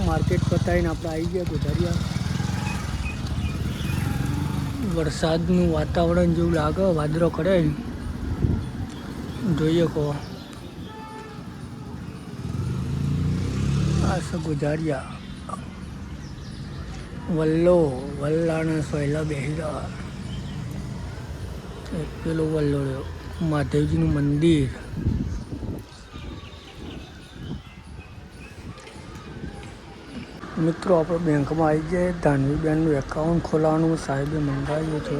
Market પતાવીને આપણે આવી ગયા ગોધારિયા. વરસાદનું વાતાવરણ જેવું લાગે, વાદળો કરે. જોઈએ કહો આ છે ગોધારિયા. વલ્લાના સોયલા બેસી રહ્યા. એક પેલો વલ્લો રહ્યો, મહાદેવજીનું મંદિર. મિત્રો આપણે બેંકમાં આવી જાય. ધાનવીબેનનું એકાઉન્ટ ખોલાવવાનું સાહેબે મંગાવ્યું છે.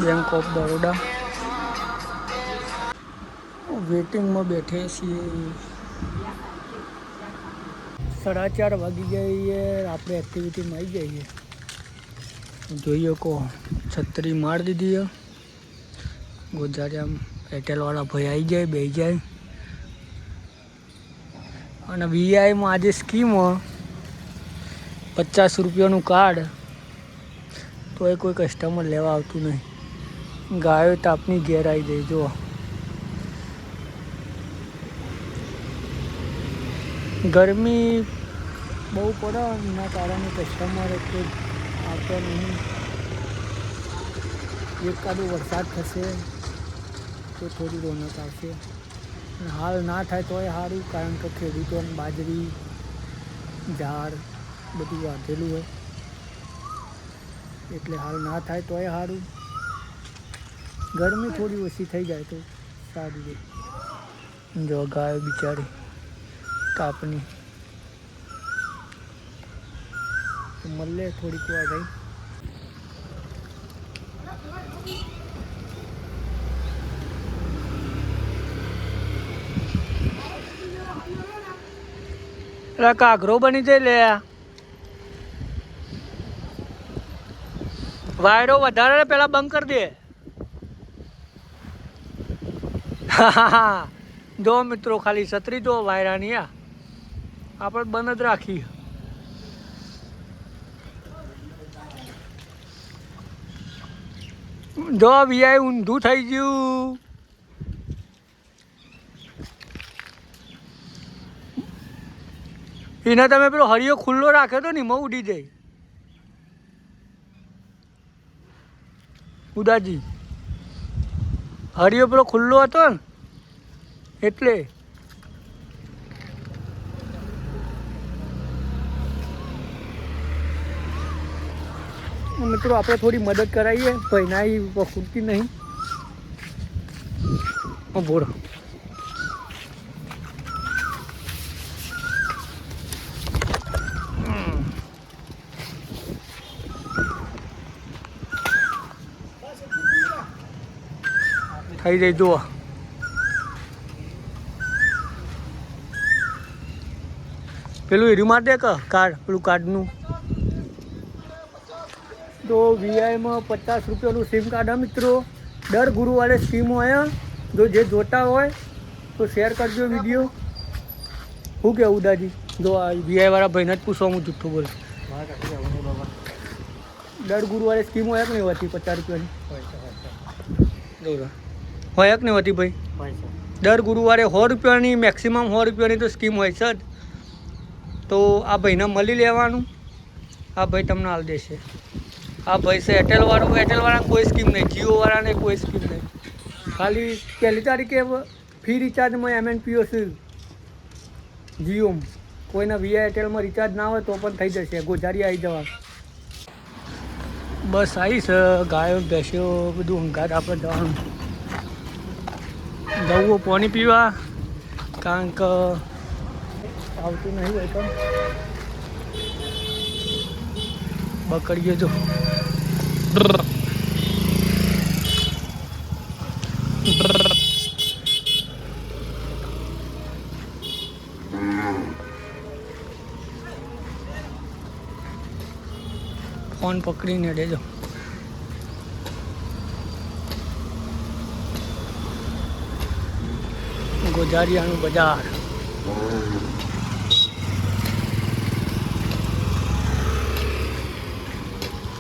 બેંક ઓફ બરોડા વેટિંગમાં બેઠે છીએ. 4:30 વાગી જઈએ. આપણે એક્ટિવિટીમાં આવી જઈએ. જોઈએ કહો છત્રી મારી દીધી. ગોધારિયા એરટેલવાળા ભાઈ આવી જાય, બેસી જાય. અને વીઆઈમાં આજે સ્કીમ 50 રૂપિયાનું કાર્ડ, તો એ કોઈ કસ્ટમર લેવા આવતું નહીં. ગાયો તાપની ઘેર આવી જાય. જુઓ ગરમી બહુ પડે, એના કારણે કસ્ટમર કોઈ આવતો નહીં. એકાદો વરસાદ થશે તો થોડી રોનક આવશે. હાલ ના થાય તોય સારું, કારણ કે ખેડૂતોને બાજરી, ઝાડ બધું વાઢેલું હોય, એટલે હાલ ના થાય તોય સારું. ગરમી થોડી ઓછી થઈ જાય તો સારું રહે. જો ગાય બિચારી તાપની મળે થોડીક વાર રહી. કાઘરો બની જાય. લે વાયરો વધારે પેલા બંધ કરી દે. જો મિત્રો ખાલી છત્રી જો વાયરાની આપણે બંધ જ રાખી. જો વીઆઈ ઊંધું થઈ ગયું. એને તમે પેલો હરિયો ખુલ્લો રાખ્યો હતો ને એમાં ઉડી જાય. ઉદાજી હરિયો પેલો ખુલ્લો હતો ને એટલે. મિત્રો આપણે થોડી મદદ કરાવીએ. ભાઈના ખૂટતી નહીં. બોલો થઈ જાય. જુઓ પેલું હીરું માર દે કે કાર્ડ, પેલું કાર્ડનું. તો વીઆઈમાં 50 રૂપિયાનું સિમ કાર્ડ. મિત્રો દર ગુરુવારે સ્કીમ હોય. જો જે જોતા હોય તો શેર કરજો વિડીયો. શું કહેવું દાદી? જો આ વીઆઈવાળા ભાઈને જ પૂછવા, હું જુઠ્ઠું બોલું. દર ગુરુવારે સ્કીમ હોય કે નહીં હોતી 50 રૂપિયાની? હોય કે નહીં હોતી ભાઈ? દર ગુરુવારે 100 રૂપિયાની, મેક્સિમમ 100 રૂપિયાની તો સ્કીમ હોય છે જ. તો આ ભાઈને મળી લેવાનું. આ ભાઈ તમને હાલ દેશે. આ ભાઈ છે એરટેલવાળો. એરટેલવાળાને કોઈ સ્કીમ નહીં, જીઓવાળાને કોઈ સ્કીમ નહીં. ખાલી 1 તારીખે ફ્રી રિચાર્જમાં MNPO છે જીઓમાં. કોઈના વીઆઈ એરટેલમાં રિચાર્જ ના હોય તો પણ થઈ જશે. ગોધારિયા આવી જવા. બસ આવી છે. ગાયો ભેંસો બધું હંગાત આપણે જવાનું. જવું પાણી પીવા, કારણ કે આવતું નહીં હોય તો. બકડીએ જો ફોન પકડીને દેજો. ગોધારિયાનું બજાર.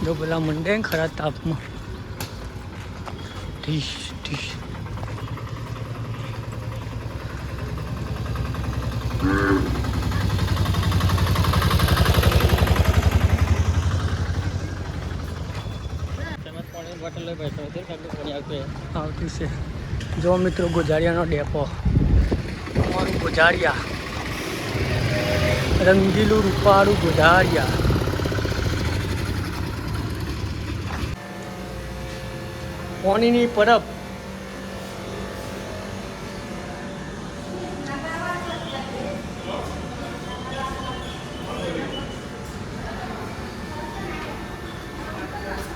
જો પેલા મંડે ખરા તાપમાં ઠીસ ઠીસ. આવતી છે જો મિત્રો ગોઝારિયાનો ડેપો અમારું ગોઝારિયા રંગીલું રૂપાળું ગોઝારિયા પાણીની પરબ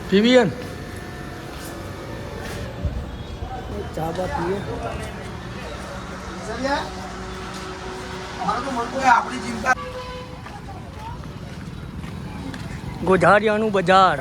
પીવીએન ચા બા પીએ ગોઝારિયાનું બજાર